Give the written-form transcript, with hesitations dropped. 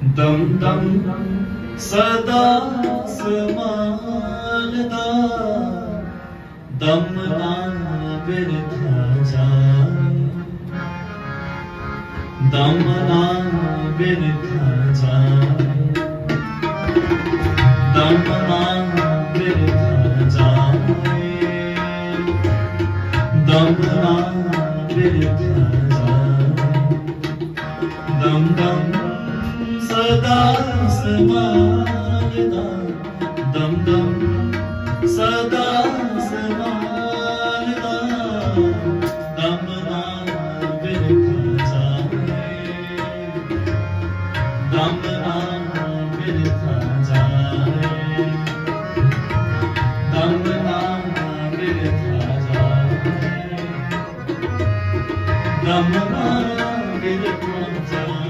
दम दम सदा समालदा दम ना बिरथा जाए दम ना बिरथा जाए दम ना बिरथा जाए दम ना बिरथा जाए दम दम सदा समालदा दम दम सदा समालदा दम ना बिरथा जाए दम ना बिरथा जाए दम ना बिरथा जाए दम ना बिरथा जाए